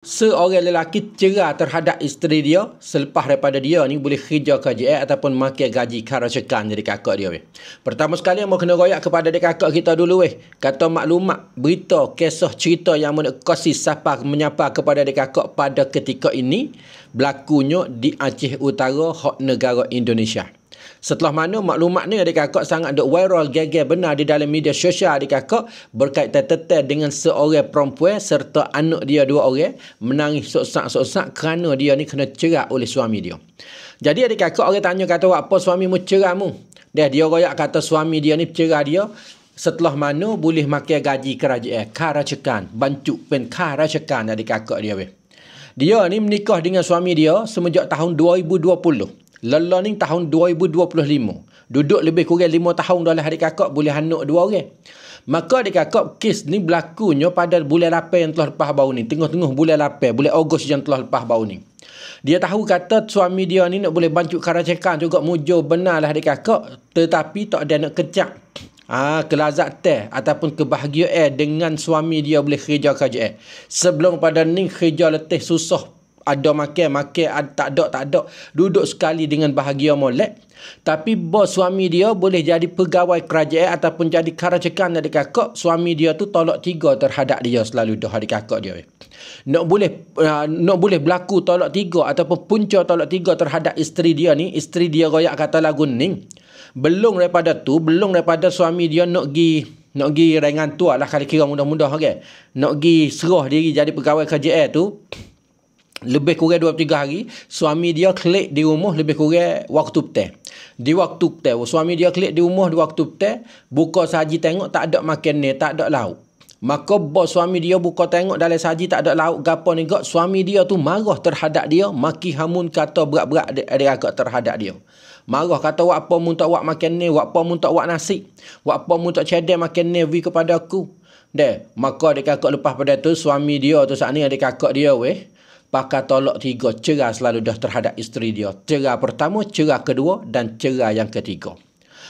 Seorang lelaki cerah terhadap isteri dia selepas daripada dia ni boleh kerja KJL ataupun makan gaji karacekan dari kakak dia. Pertama sekali mau kena royak kepada dia kakak kita dulu. Kata maklumat, berita, kisah, cerita yang menekasi siapa menyapa kepada dia kakak pada ketika ini berlakunya di Aceh Utara, hak negara Indonesia. Setelah mana maklumat ni adik kakak sangat duk viral geger benar di dalam media sosial adik kakak berkaitan tetel dengan seorang perempuan serta anak dia dua orang menangis sosak-sosak kerana dia ni kena cerai oleh suami dia. Jadi adik kakak orang tanya kata apa suami mu cerai mu? Dia royak kata suami dia ni cerai dia setelah mana boleh makan gaji kerajaan karacekan bancuk pen karacekan adik kakak dia. Dia ni menikah dengan suami dia semenjak tahun 2020. Lala ni tahun 2025. Duduk lebih kurang 5 tahun dah lah adik kakak boleh anak 2 orang. Maka adik kakak kes ni berlakunya pada bulan 8 yang telah lepas baru ni. Tengah-tengah bulan 8, bulan Ogos yang telah lepas baru ni. Dia tahu kata suami dia ni nak boleh bancuk karacekan juga mujur benar lah adik kakak. Tetapi tak ada nak kecak. Kelazatan ataupun kebahagiaan dengan suami dia boleh kerja KJL. Sebelum pada ni kerja letih susah. Ada makan, tak ada. Duduk sekali dengan bahagia molek. Tapi bos suami dia boleh jadi pegawai kerajaan ataupun jadi karacekan adik kakak. Suami dia tu tolak 3 terhadap dia selalu dah adik kakak dia. Nak boleh berlaku tolak 3 ataupun punca tolak 3 terhadap isteri dia ni. Isteri dia royak kata lagu ni. Belum daripada suami dia nak pergi rengan tua lah kali kira mudah-mudah okay? Nak pergi serah diri jadi pegawai KJL tu. Lebih kurang 2-3 hari, suami dia klik di rumah lebih kurang waktu petang. Di waktu petang, suami dia klik di rumah di waktu petang, buka saji tengok tak ada makan ni, tak ada lauk. Maka bos suami dia buka tengok dalam saji tak ada lauk, gapo ni gak, suami dia tu marah terhadap dia, maki hamun kata berat-berat adik-adik terhadap dia. Marah kata wak apa mun tak wak makan ni, wak apa mun tak wak nasi, wak apa mun tak cedek makan ni wi kepada aku. Maka adik-kakak lepas pada tu suami dia tu saat ni adik-kakak dia pakai tolak 3 cerai selalu dah terhadap isteri dia. Cerai pertama, cerai kedua dan cerai yang ketiga.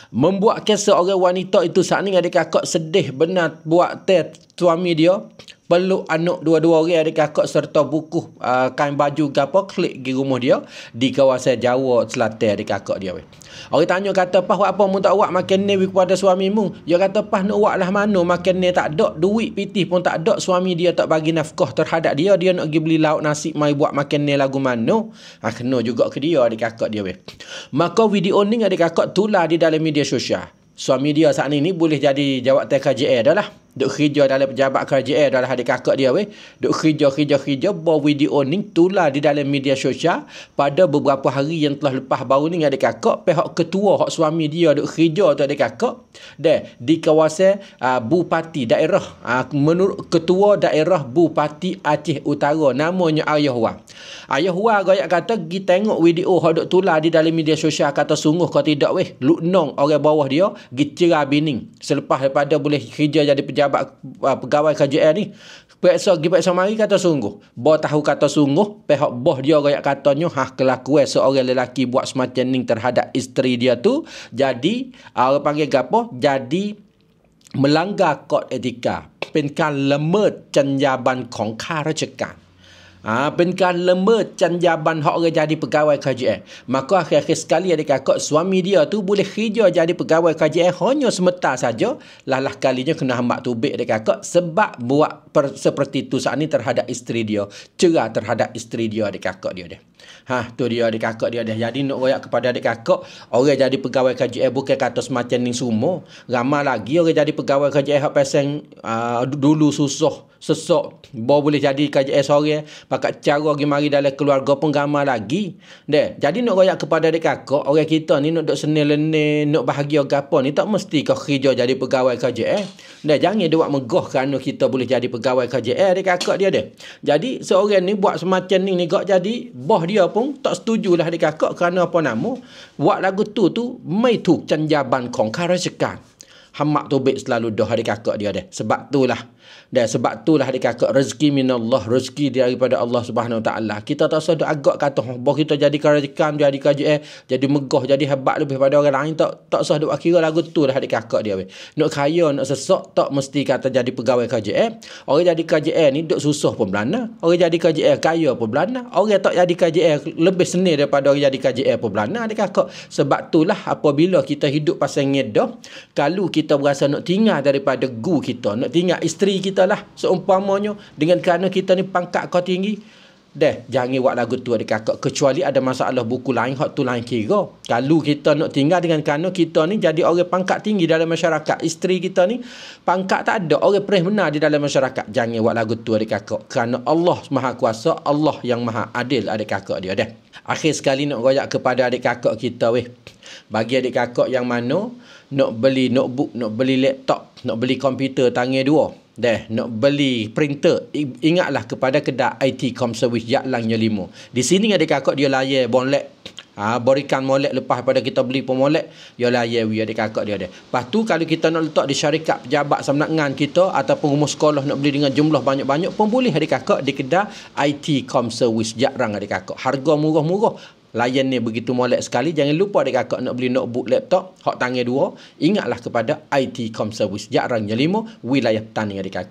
Membuatkan seorang wanita itu saat ni adik kakak sedih benar buat suami dia peluk anak 2 orang adik kakak serta buku kain baju gapo klik di rumah dia di kawasan Jawa Selatan adik kakak dia. Orang tanya kata pah apa mu tak awak makan ni kepada suamimu? Dia kata pah nak awak lah mana makan ni tak ada duit pitih pun tak ada, suami dia tak bagi nafkah terhadap dia nak pergi beli lauk nasi mai buat makan ni lagu mana? Kena juga ke dia adik kakak dia. Maka video ni adik kakak tular di dalam media sosial. Suami dia saat ni boleh jadi jawatan KJL dah lah. Duk kerja dalam pejabat KJL dah lah adik kakak dia Duk kerja. Bawa video ni tular di dalam media sosial pada beberapa hari yang telah lepas baru ni adik kakak. Pihak ketua hak suami dia duk kerja tu adik kakak. Di kawasan Bupati daerah. Menurut ketua daerah Bupati Aceh Utara. Namanya Ayah Wah. Ayah Wah gaya kata pergi tengok video hak duk tular di dalam media sosial. Kata sungguh kau tidak Luk Nong orang bawah dia cerai bini selepas daripada boleh kerja jadi pejabat pegawai KJL ni. Periksa mari kata sungguh. Bah tahu kata sungguh pihak bos dia royak katanya kelakuan seorang lelaki buat semacam ni terhadap isteri dia tu jadi orang panggil gapo? Jadi melanggar kod etika. เป็นการละเมิดจรรยาบรรณของข้าราชการ เป็นการละเมิดจรรยาบรรณhak orang jadi pegawai KJL. Maka akhir-akhir sekali adik kakak suami dia tu boleh kerja jadi pegawai KJL hanya sebentar saja. Lah kalinya kena hambak tubik adik kakak sebab buat seperti tu saat ni terhadap isteri dia. Cerai terhadap isteri dia adik kakak dia. Tu dia adik kakak dia. Jadi nak royak kepada adik kakak, orang jadi pegawai KJL bukan kata semacam ni semua. Ramai lagi orang jadi pegawai KJL hak pasang dulu susah sesak baru boleh jadi KJL seorang pakai cara pergi mari dalam keluarga pun ramai lagi. Jadi nak royak kepada adik kakak, orang kita ni nak duk senil-lenil nak bahagia gapo ni tak mesti kau kerja jadi pegawai KJL. Jangan dia buat megah kerana kita boleh jadi pegawai KJL adik kakak dia. Jadi seorang ni buat semacam ni gak jadi bos dia pun tak setujulah adik kakak kerana apa nama buat lagu tu mai tu จรรยาบรรณของข้าราชการ hamak tubik selalu dah adik kakak dia. Sebab itulah Dan sebab itulah adik-kakak, rezeki minallah, rezeki daripada Allah Subhanahu Wa Taala. Kita tak usah duk agak kata bahawa kita jadi kerajaan, jadi KJL, jadi megah, jadi hebat lebih pada orang lain. Tak usah duk kira lagu tu lah adik-kakak dia. Nak kaya, nak sesak, tak mesti kata jadi pegawai KJL. Orang jadi KJL ni duk susah pun belana. Orang jadi KJL kaya pun belana. Orang tak jadi KJL lebih seni daripada orang jadi KJL pun belana adik-kakak. Sebab itulah apabila kita hidup pasal ngedah, kalau kita berasa nak tinggal daripada gu kita, nak tinggal isteri kita lah seumpamanya, dengan kerana kita ni pangkat kau tinggi, jangan buat lagu tu adik-kakak, kecuali ada masalah buku lain, hak tu lain kira. Kalau kita nak tinggal dengan kerana kita ni jadi orang pangkat tinggi dalam masyarakat, isteri kita ni pangkat tak ada, orang perih benar di dalam masyarakat, jangan buat lagu tu adik-kakak, kerana Allah Maha Kuasa, Allah yang Maha Adil adik-kakak dia. Akhir sekali nak royak kepada adik-kakak kita, bagi adik-kakak yang mana nak beli notebook, nak beli laptop, nak beli komputer tangan dua, nak beli printer, ingatlah kepada kedai IT Com Service Jalan Yang 5. Di sini adik-kakak dia layan bonlek, berikan molek lepas pada kita beli pemolek, dia layan adik-kakak dia. Lepas tu kalau kita nak letak di syarikat pejabat samnangan kita ataupun rumah sekolah nak beli dengan jumlah banyak-banyak pun boleh adik-kakak di kedai IT Com Service Jalan adik-kakak. Harga murah-murah. Layan ni begitu molek sekali. Jangan lupa adik-kakak nak beli notebook, laptop, hak tangan dua, ingatlah kepada IT Com Service Jalan Yang 5, wilayah Petaning adik-kakak.